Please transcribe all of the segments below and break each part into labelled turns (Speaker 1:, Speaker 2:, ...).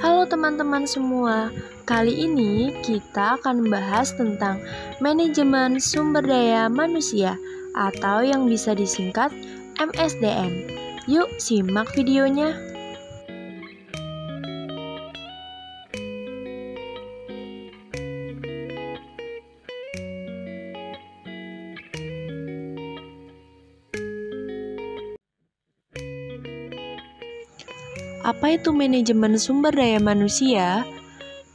Speaker 1: Halo teman-teman semua, kali ini kita akan membahas tentang manajemen sumber daya manusia atau yang bisa disingkat MSDM. Yuk simak videonya. Apa itu manajemen sumber daya manusia?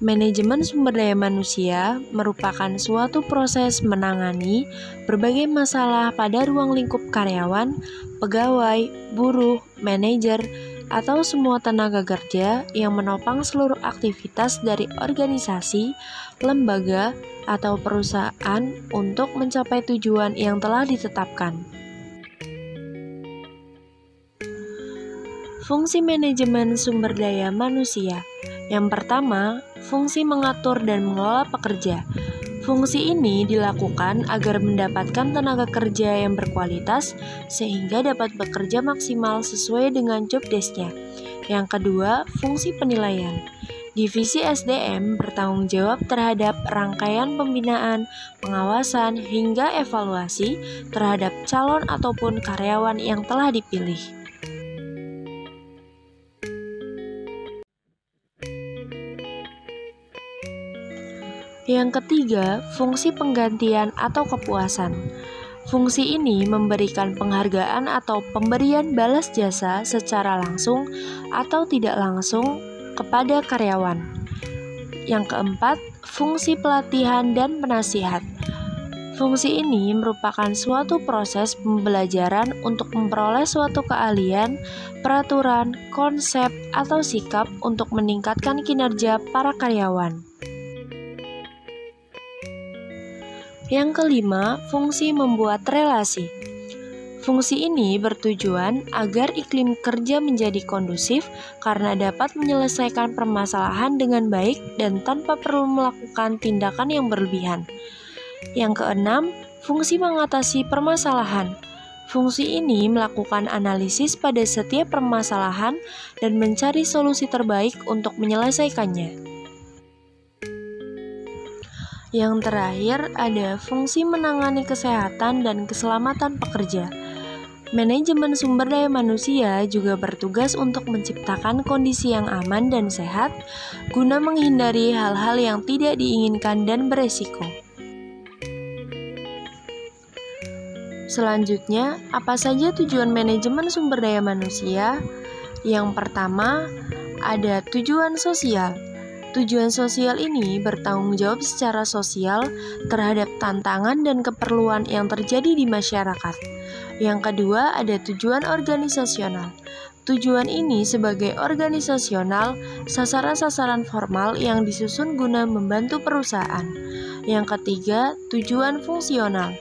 Speaker 1: Manajemen sumber daya manusia merupakan suatu proses menangani berbagai masalah pada ruang lingkup karyawan, pegawai, buruh, manajer, atau semua tenaga kerja yang menopang seluruh aktivitas dari organisasi, lembaga, atau perusahaan untuk mencapai tujuan yang telah ditetapkan. Fungsi manajemen sumber daya manusia. Yang pertama, fungsi mengatur dan mengelola pekerja. Fungsi ini dilakukan agar mendapatkan tenaga kerja yang berkualitas sehingga dapat bekerja maksimal sesuai dengan job desk-nya. Yang kedua, fungsi penilaian. Divisi SDM bertanggung jawab terhadap rangkaian pembinaan, pengawasan, hingga evaluasi terhadap calon ataupun karyawan yang telah dipilih. Yang ketiga, fungsi penggantian atau kepuasan. Fungsi ini memberikan penghargaan atau pemberian balas jasa secara langsung atau tidak langsung kepada karyawan. Yang keempat, fungsi pelatihan dan penasihat. Fungsi ini merupakan suatu proses pembelajaran untuk memperoleh suatu keahlian, peraturan, konsep, atau sikap untuk meningkatkan kinerja para karyawan. Yang kelima, fungsi membuat relasi. Fungsi ini bertujuan agar iklim kerja menjadi kondusif karena dapat menyelesaikan permasalahan dengan baik dan tanpa perlu melakukan tindakan yang berlebihan. Yang keenam, fungsi mengatasi permasalahan. Fungsi ini melakukan analisis pada setiap permasalahan dan mencari solusi terbaik untuk menyelesaikannya. Yang terakhir, ada fungsi menangani kesehatan dan keselamatan pekerja. Manajemen sumber daya manusia juga bertugas untuk menciptakan kondisi yang aman dan sehat guna menghindari hal-hal yang tidak diinginkan dan beresiko. Selanjutnya, apa saja tujuan manajemen sumber daya manusia? Yang pertama, ada tujuan sosial. Tujuan sosial ini bertanggung jawab secara sosial terhadap tantangan dan keperluan yang terjadi di masyarakat. Yang kedua, ada tujuan organisasional. Tujuan ini sebagai organisasional, sasaran-sasaran formal yang disusun guna membantu perusahaan. Yang ketiga, tujuan fungsional.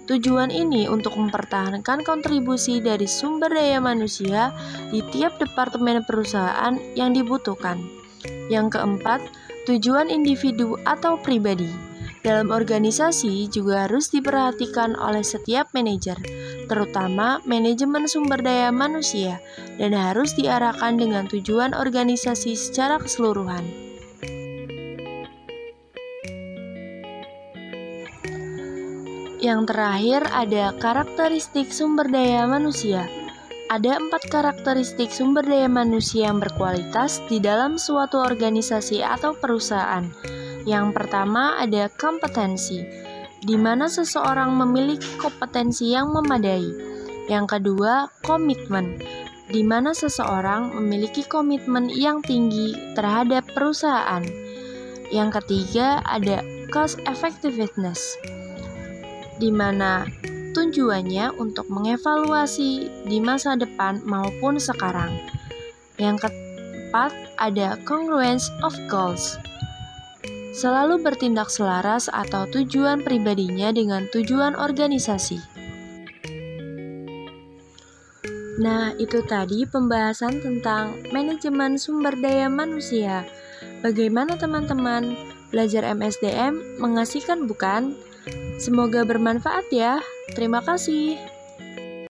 Speaker 1: Tujuan ini untuk mempertahankan kontribusi dari sumber daya manusia di tiap departemen perusahaan yang dibutuhkan. Yang keempat, tujuan individu atau pribadi. Dalam organisasi juga harus diperhatikan oleh setiap manajer, terutama manajemen sumber daya manusia, dan harus diarahkan dengan tujuan organisasi secara keseluruhan. Yang terakhir ada karakteristik sumber daya manusia. Ada 4 karakteristik sumber daya manusia yang berkualitas di dalam suatu organisasi atau perusahaan. Yang pertama ada kompetensi, di mana seseorang memiliki kompetensi yang memadai. Yang kedua, komitmen, di mana seseorang memiliki komitmen yang tinggi terhadap perusahaan. Yang ketiga ada cost effectiveness, di mana tujuannya untuk mengevaluasi di masa depan maupun sekarang. Yang keempat, ada congruence of goals. Selalu bertindak selaras atau tujuan pribadinya dengan tujuan organisasi. Nah, itu tadi pembahasan tentang manajemen sumber daya manusia. Bagaimana teman-teman? Belajar MSDM mengasihkan bukan? Semoga bermanfaat ya. Terima kasih.